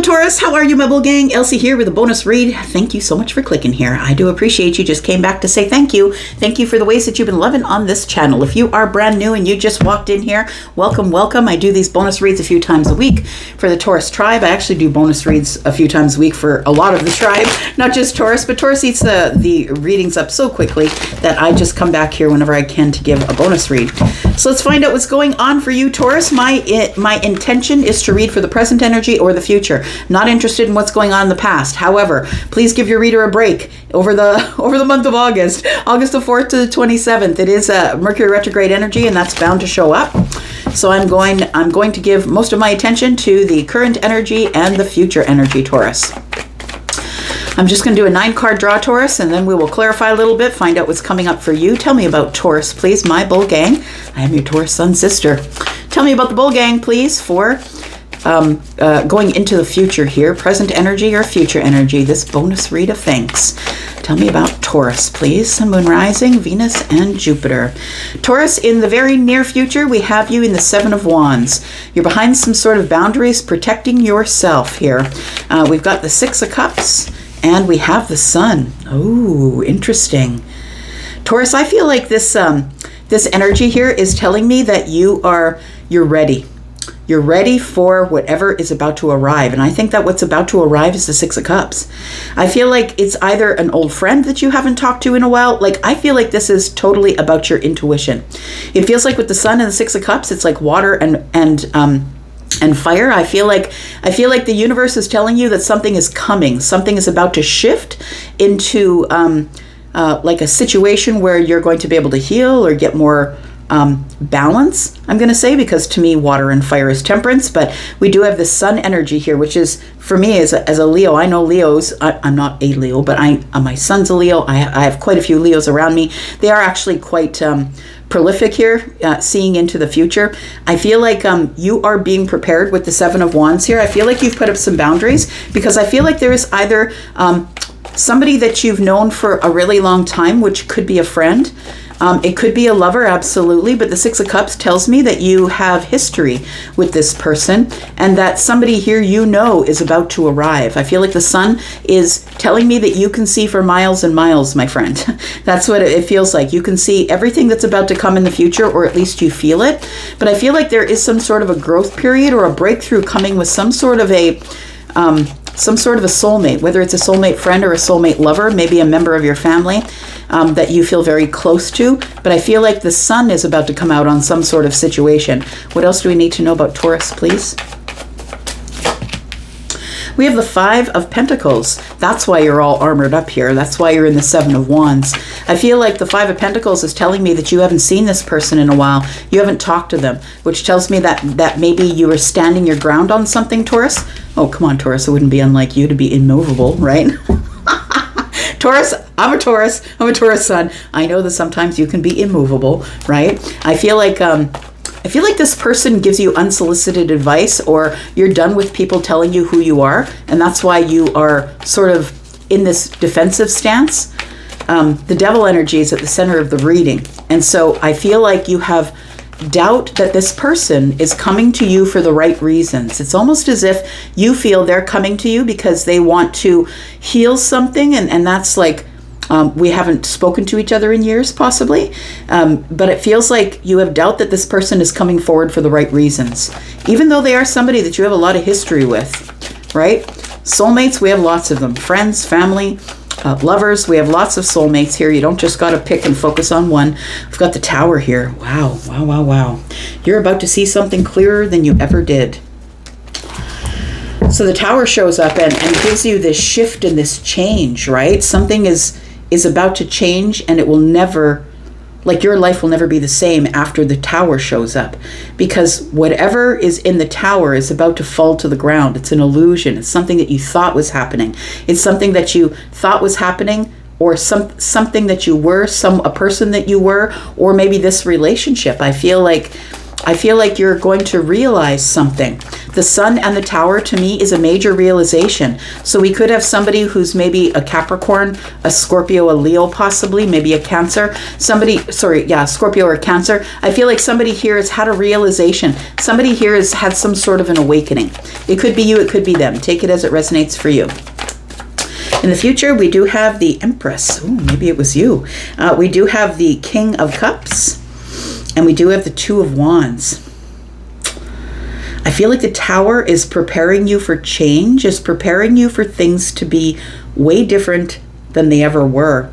Hello Taurus, how are you my bull gang? Elsie here with a bonus read. Thank you so much for clicking here. I do appreciate you. Just came back to say thank you. Thank you for the ways that you've been loving on this channel. If you are brand new and you just walked in here, welcome, welcome. I do these bonus reads a few times a week for the Taurus tribe. I actually do bonus reads a few times a week for a lot of the tribe, not just Taurus, but Taurus eats the readings up so quickly that I just come back here whenever I can to give a bonus read. So let's find out what's going on for you, Taurus. My intention is to read for the present energy or the future. Not interested in what's going on in the past. However, please give your reader a break over the month of August the 4th to the 27th. It is a Mercury retrograde energy, and that's bound to show up. So I'm going to give most of my attention to the current energy and the future energy, Taurus. I'm just going to do a 9-card draw, Taurus, and then we will clarify a little bit, find out what's coming up for you. Tell me about Taurus, please, my bull gang. I am your Taurus sun sister. Tell me about the bull gang, please, for going into the future here, present energy or future energy, this bonus read of thanks. Tell me about Taurus, please. Sun, Moon, Rising, Venus, and Jupiter. Taurus, in the very near future, we have you in the 7 of Wands. You're behind some sort of boundaries, protecting yourself here. We've got the 6 of Cups, and we have the Sun. Oh, interesting. Taurus, I feel like this energy here is telling me that you're ready. You're ready for whatever is about to arrive. And I think that what's about to arrive is the 6 of Cups. I feel like it's either an old friend that you haven't talked to in a while. Like, I feel like this is totally about your intuition. It feels like with the Sun and the 6 of Cups, it's like water and fire. I feel like the universe is telling you that something is coming. Something is about to shift into like a situation where you're going to be able to heal or get more balance, I'm going to say, because to me, water and fire is temperance, but we do have the Sun energy here, which is, for me, as a Leo, I know Leos, I'm not a Leo, but my son's a Leo. I have quite a few Leos around me. They are actually quite prolific here, seeing into the future. I feel like you are being prepared with the 7 of Wands here. I feel like you've put up some boundaries, because I feel like there is either somebody that you've known for a really long time, which could be a friend. It could be a lover, absolutely, but the 6 of Cups tells me that you have history with this person and that somebody here you know is about to arrive. I feel like the Sun is telling me that you can see for miles and miles, my friend. That's what it feels like. You can see everything that's about to come in the future, or at least you feel it. But I feel like there is some sort of a growth period or a breakthrough coming with some sort of a soulmate, whether it's a soulmate friend or a soulmate lover, maybe a member of your family that you feel very close to. But I feel like the Sun is about to come out on some sort of situation. What else do we need to know about Taurus, please? We have the 5 of Pentacles. That's why you're all armored up here. That's why you're in the 7 of Wands. I feel like the 5 of Pentacles is telling me that you haven't seen this person in a while. You haven't talked to them, which tells me that maybe you are standing your ground on something, Taurus. Oh, come on, Taurus. It wouldn't be unlike you to be immovable, right? Taurus, I'm a Taurus sun. I know that sometimes you can be immovable, right? I feel like this person gives you unsolicited advice, or you're done with people telling you who you are, and that's why you are sort of in this defensive stance. The devil energy is at the center of the reading, and so I feel like you have doubt that this person is coming to you for the right reasons. It's almost as if you feel they're coming to you because they want to heal something, and that's like, we haven't spoken to each other in years, possibly, but it feels like you have doubt that this person is coming forward for the right reasons, even though they are somebody that you have a lot of history with, right? Soulmates, we have lots of them. Friends, family, lovers, we have lots of soulmates here. You don't just got to pick and focus on one. We've got the Tower here. Wow, wow, wow, wow. You're about to see something clearer than you ever did. So the Tower shows up and gives you this shift and this change, right? Something is about to change, and it will never, like, your life will never be the same after the Tower shows up, because whatever is in the Tower is about to fall to the ground. It's an illusion. It's something that you thought was happening. It's something that you thought was happening, or something that you were, a person that you were, or maybe this relationship. I feel like I feel like you're going to realize something. The Sun and the Tower to me is a major realization. So we could have somebody who's maybe a Capricorn, a Scorpio, a Leo possibly, maybe a Cancer. Scorpio or Cancer. I feel like somebody here has had a realization. Somebody here has had some sort of an awakening. It could be you, it could be them. Take it as it resonates for you. In the future, we do have the Empress. Ooh, maybe it was you. We do have the King of Cups. And we do have the Two of Wands. I feel like the Tower is preparing you for change, is preparing you for things to be way different than they ever were.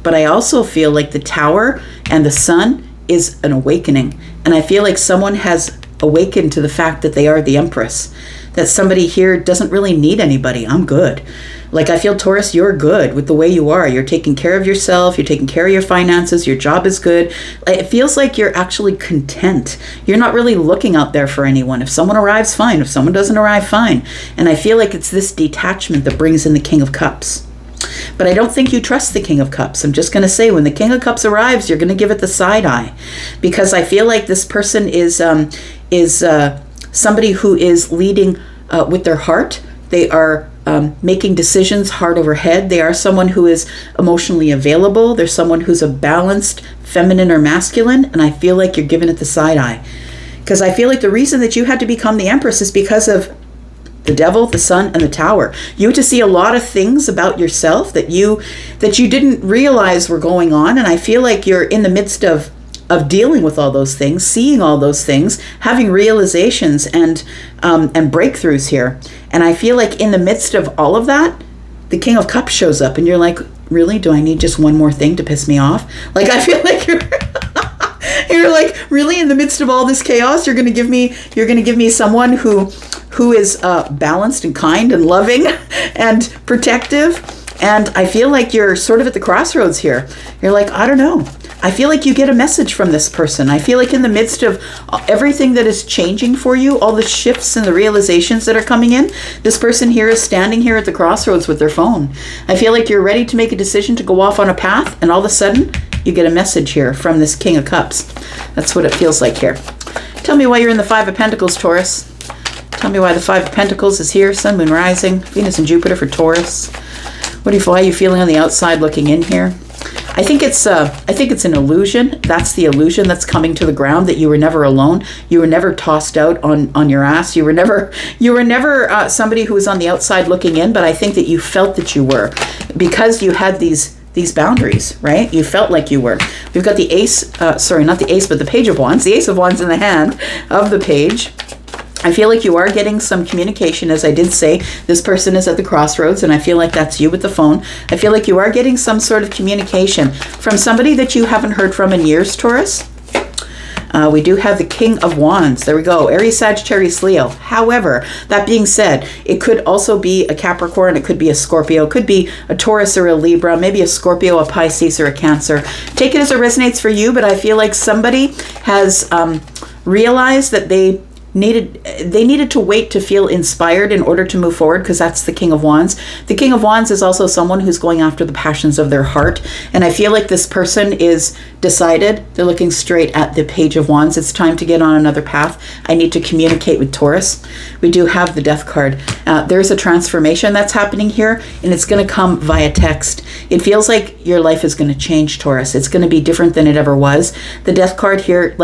But I also feel like the Tower and the Sun is an awakening. And I feel like someone has awakened to the fact that they are the Empress. That somebody here doesn't really need anybody. I'm good. Like, I feel, Taurus, you're good with the way you are. You're taking care of yourself. You're taking care of your finances. Your job is good. It feels like you're actually content. You're not really looking out there for anyone. If someone arrives, fine. If someone doesn't arrive, fine. And I feel like it's this detachment that brings in the King of Cups. But I don't think you trust the King of Cups. I'm just going to say, when the King of Cups arrives, you're going to give it the side eye. Because I feel like this person is somebody who is leading with their heart. They are making decisions heart over head. They are someone who is emotionally available. They're someone who's a balanced feminine or masculine. And I feel like you're giving it the side eye. Because I feel like the reason that you had to become the Empress is because of the Devil, the Sun, and the Tower. You had to see a lot of things about yourself that you didn't realize were going on. And I feel like you're in the midst of dealing with all those things, seeing all those things, having realizations and breakthroughs here. And I feel like in the midst of all of that, the King of Cups shows up and you're like, really? Do I need just one more thing to piss me off? Like, I feel like you're like, really, in the midst of all this chaos, you're going to give me someone who is balanced and kind and loving and protective. And I feel like you're sort of at the crossroads here. You're like, I don't know. I feel like you get a message from this person. I feel like in the midst of everything that is changing for you, all the shifts and the realizations that are coming in, this person here is standing here at the crossroads with their phone. I feel like you're ready to make a decision to go off on a path, and all of a sudden, you get a message here from this King of Cups. That's what it feels like here. Tell me why you're in the Five of Pentacles, Taurus. Tell me why the Five of Pentacles is here. Sun, Moon, Rising, Venus and Jupiter for Taurus. Why are you feeling on the outside looking in here? I think it's an illusion. That's the illusion that's coming to the ground, that you were never alone. You were never tossed out on your ass. You were never somebody who was on the outside looking in, but I think that you felt that you were, because you had these boundaries, right? You felt like you were. We've got the Ace, not the Ace, but the Page of Wands, the Ace of Wands in the hand of the Page. I feel like you are getting some communication. As I did say, this person is at the crossroads, and I feel like that's you with the phone. I feel like you are getting some sort of communication from somebody that you haven't heard from in years, Taurus. We do have the King of Wands. There we go. Aries, Sagittarius, Leo. However, that being said, it could also be a Capricorn. It could be a Scorpio. It could be a Taurus or a Libra. Maybe a Scorpio, a Pisces, or a Cancer. Take it as it resonates for you, but I feel like somebody has realized that they needed to wait to feel inspired in order to move forward, because that's the King of Wands. The King of Wands is also someone who's going after the passions of their heart. And I feel like this person is decided. They're looking straight at the Page of Wands. It's time to get on another path. I need to communicate with Taurus. We do have the Death card. There's a transformation that's happening here, and it's going to come via text. It feels like your life is going to change, Taurus. It's going to be different than it ever was. The Death card here,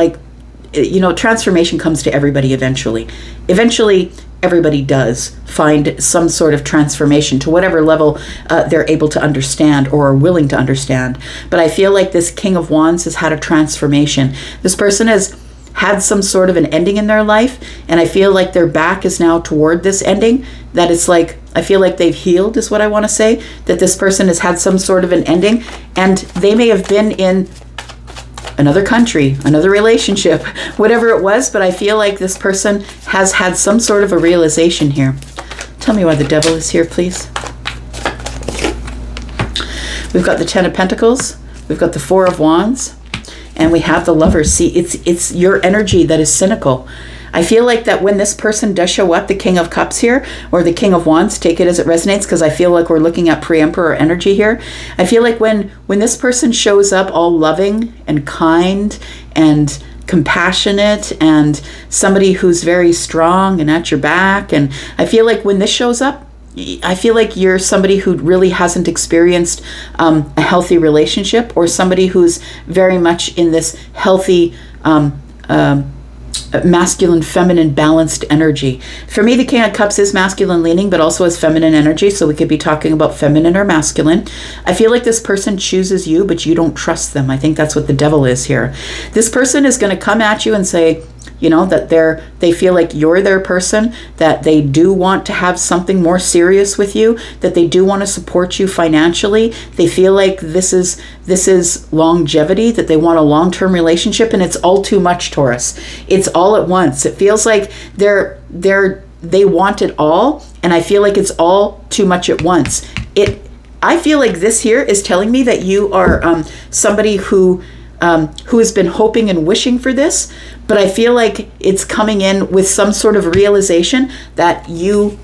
transformation comes to everybody eventually. Eventually, everybody does find some sort of transformation to whatever level they're able to understand or are willing to understand. But I feel like this King of Wands has had a transformation. This person has had some sort of an ending in their life, and I feel like their back is now toward this ending. That it's like, I feel like they've healed, is what I want to say. That this person has had some sort of an ending, and they may have been in another country, another relationship, whatever it was, but I feel like this person has had some sort of a realization here. Tell me why the Devil is here, please. We've got the Ten of Pentacles, we've got the Four of Wands, and we have the Lovers. See, it's your energy that is cynical. I feel like that when this person does show up, the King of Cups here, or the King of Wands, take it as it resonates, because I feel like we're looking at pre-emperor energy here. I feel like when this person shows up all loving and kind and compassionate and somebody who's very strong and at your back. And I feel like when this shows up, I feel like you're somebody who really hasn't experienced a healthy relationship, or somebody who's very much in this healthy masculine, feminine, balanced energy. For me, the King of Cups is masculine leaning, but also has feminine energy. So we could be talking about feminine or masculine. I feel like this person chooses you, but you don't trust them. I think that's what the devil is here. This person is going to come at you and say, you know, that they feel like you're their person, that they do want to have something more serious with you, that they do want to support you financially. They feel like this is longevity, that they want a long-term relationship, and it's all too much, Taurus. It's all at once. It feels like they want it all, and I feel like it's all too much at once. I feel like this here is telling me that you are somebody who has been hoping and wishing for this, but I feel like it's coming in with some sort of realization that you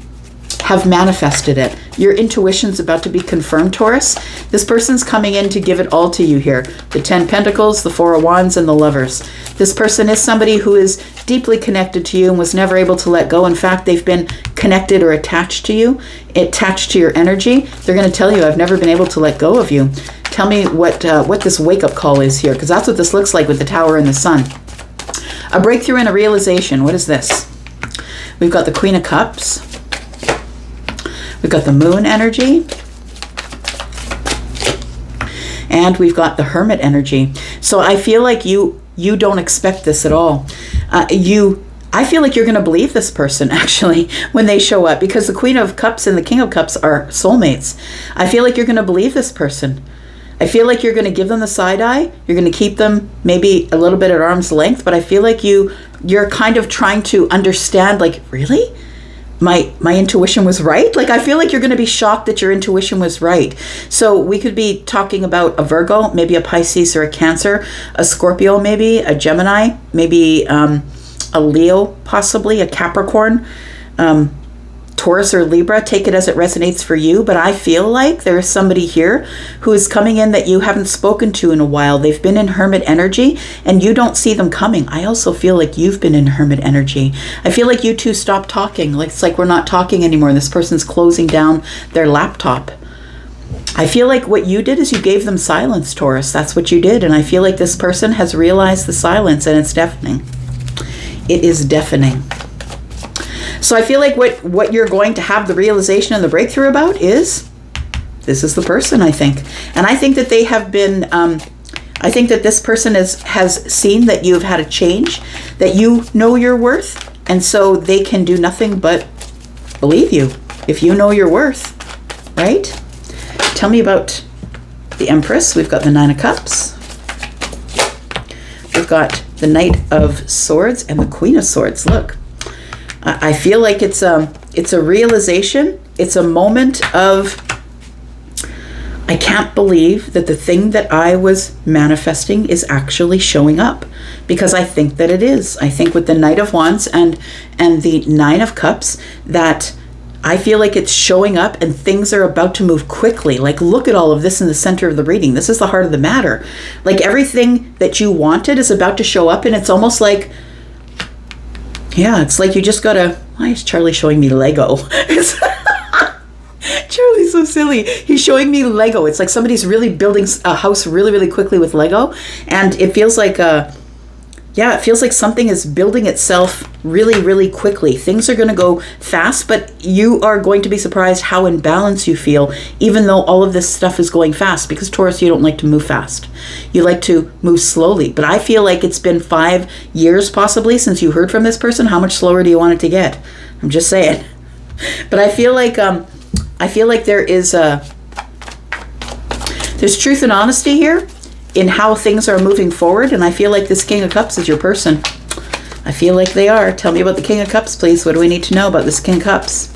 have manifested it. Your intuition's about to be confirmed, Taurus. This person's coming in to give it all to you here. The 10 Pentacles, the 4 of Wands, and the Lovers. This person is somebody who is deeply connected to you and was never able to let go. In fact, they've been connected or attached to you, attached to your energy. They're going to tell you, I've never been able to let go of you. Tell me what this wake-up call is here, because that's what this looks like with the Tower and the Sun. A breakthrough and a realization. What is this? We've got the Queen of Cups. We've got the Moon energy. And we've got the Hermit energy. So I feel like you don't expect this at all. I feel like you're going to believe this person, actually, when they show up, because the Queen of Cups and the King of Cups are soulmates. I feel like you're going to believe this person. I feel like you're going to give them the side eye. You're going to keep them maybe a little bit at arm's length, but I feel like you're kind of trying to understand, like, really? My intuition was right? Like, I feel like you're going to be shocked that your intuition was right. So we could be talking about a Virgo, maybe a Pisces or a Cancer, a Scorpio maybe, a Gemini, maybe a Leo possibly, a Capricorn, Taurus or Libra. Take it as it resonates for you, but I feel like there is somebody here who is coming in that you haven't spoken to in a while. They've been in Hermit energy and you don't see them coming. I also feel like you've been in Hermit energy. I feel like you two stopped talking. Like, it's like we're not talking anymore. This person's closing down their laptop. I feel like what you did is you gave them silence, Taurus. That's what you did. And I feel like this person has realized the silence, and it's deafening. It is deafening. So I feel like what you're going to have the realization and the breakthrough about is, this is the person, I think. And I think that they have been, I think that this person has seen that you've had a change, that you know your worth, and so they can do nothing but believe you if you know your worth, right? Tell me about the Empress. We've got the 9 of Cups. We've got the Knight of Swords and the Queen of Swords. Look. I feel like it's a realization. It's a moment of, I can't believe that the thing that I was manifesting is actually showing up, because I think that it is. I think with the Knight of Wands and the 9 of Cups, that I feel like it's showing up and things are about to move quickly. Like, look at all of this in the center of the reading. This is the heart of the matter. Like, everything that you wanted is about to show up, and it's almost like, yeah, it's like you just gotta, why is Charlie showing me Lego? Charlie's so silly. He's showing me Lego. It's like somebody's really building a house really, really quickly with Lego. And it feels like, it feels like something is building itself really, really quickly. Things are going to go fast, but you are going to be surprised how in balance you feel, even though all of this stuff is going fast. Because Taurus, you don't like to move fast. You like to move slowly. But I feel like it's been 5 years possibly since you heard from this person. How much slower do you want it to get? I'm just saying. But I feel like there is there's truth and honesty here in how things are moving forward, and I feel like this King of Cups is your person. I feel like they are. Tell me about the King of Cups, please. What do we need to know about this King of Cups?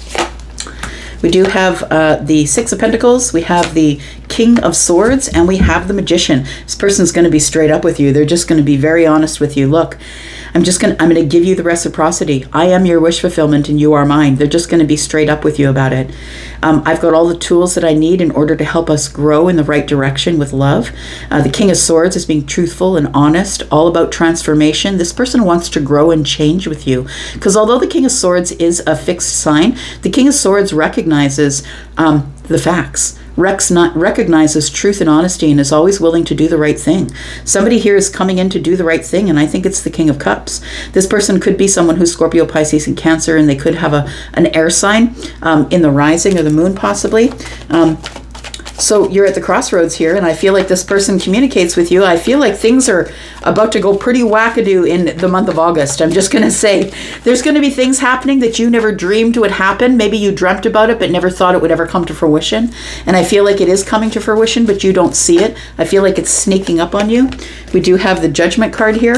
We do have the 6 of Pentacles, we have the King of Swords, and we have the Magician. This person's going to be straight up with you. They're just going to be very honest with you. Look, I'm going to give you the reciprocity. I am your wish fulfillment and you are mine. They're just going to be straight up with you about it. I've got all the tools that I need in order to help us grow in the right direction with love. The King of Swords is being truthful and honest, all about transformation. This person wants to grow and change with you. Because although the King of Swords is a fixed sign, the King of Swords recognizes the facts, recognizes truth and honesty, and is always willing to do the right thing. Somebody here is coming in to do the right thing, and I think it's the King of Cups. This person could be someone who's Scorpio, Pisces, and Cancer, and they could have an air sign in the rising or the moon possibly. So you're at the crossroads here, and I feel like this person communicates with you. I feel like things are about to go pretty wackadoo in the month of August. I'm just going to say there's going to be things happening that you never dreamed would happen. Maybe you dreamt about it, but never thought it would ever come to fruition. And I feel like it is coming to fruition, but you don't see it. I feel like it's sneaking up on you. We do have the Judgment card here.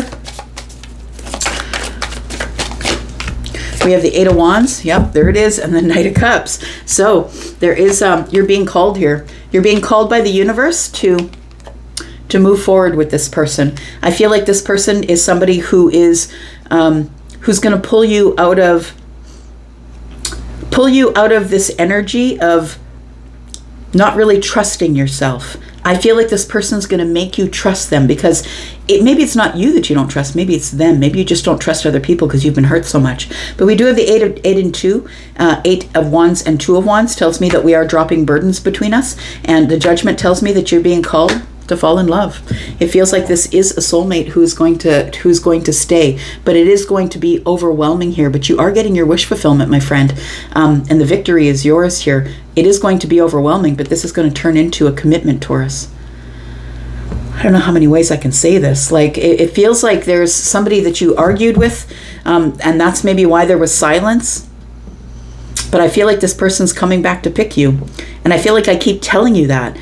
We have the Eight of Wands. Yep, there it is. And the Knight of Cups. So there is, you're being called here. You're being called by the universe to move forward with this person. I feel like this person is somebody who is, who's going to pull you out of this energy of not really trusting yourself. I feel like this person's going to make you trust them, because maybe it's not you that you don't trust. Maybe it's them. Maybe you just don't trust other people because you've been hurt so much. But we do have the Eight of Wands and Two of Wands tells me that we are dropping burdens between us. And the Judgment tells me that you're being called to fall in love. It feels like this is a soulmate who's going to stay, but it is going to be overwhelming here. But you are getting your wish fulfillment, my friend, and the victory is yours here. It is going to be overwhelming, but this is going to turn into a commitment, Taurus. I don't know how many ways I can say this. Like it feels like there's somebody that you argued with, and that's maybe why there was silence. But I feel like this person's coming back to pick you, and I feel like I keep telling you that.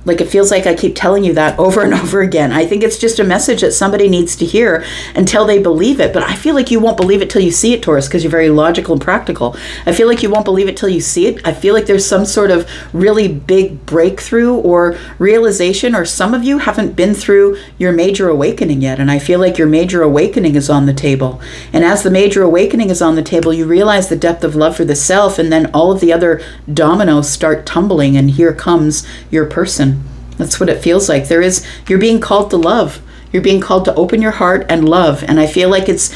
Like it feels like I keep telling you that over and over again. I think it's just a message that somebody needs to hear until they believe it. But I feel like you won't believe it till you see it, Taurus, because you're very logical and practical. I feel like you won't believe it till you see it. I feel like there's some sort of really big breakthrough or realization, or some of you haven't been through your major awakening yet. And I feel like your major awakening is on the table. And as the major awakening is on the table, you realize the depth of love for the self, and then all of the other dominoes start tumbling, and here comes your person. That's what it feels like. You're being called to love. You're being called to open your heart and love. And I feel like it's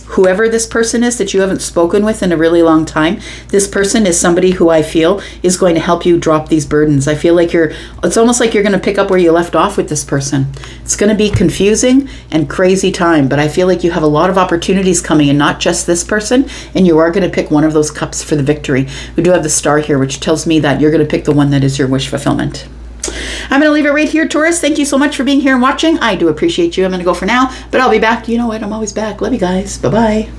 whoever this person is that you haven't spoken with in a really long time, this person is somebody who I feel is going to help you drop these burdens. I feel like it's almost like you're going to pick up where you left off with this person. It's going to be confusing and crazy time, but I feel like you have a lot of opportunities coming, and not just this person, and you are going to pick one of those cups for the victory. We do have the Star here, which tells me that you're going to pick the one that is your wish fulfillment. I'm going to leave it right here, Taurus. Thank you so much for being here and watching. I do appreciate you. I'm going to go for now, but I'll be back. You know what? I'm always back. Love you guys. Bye-bye.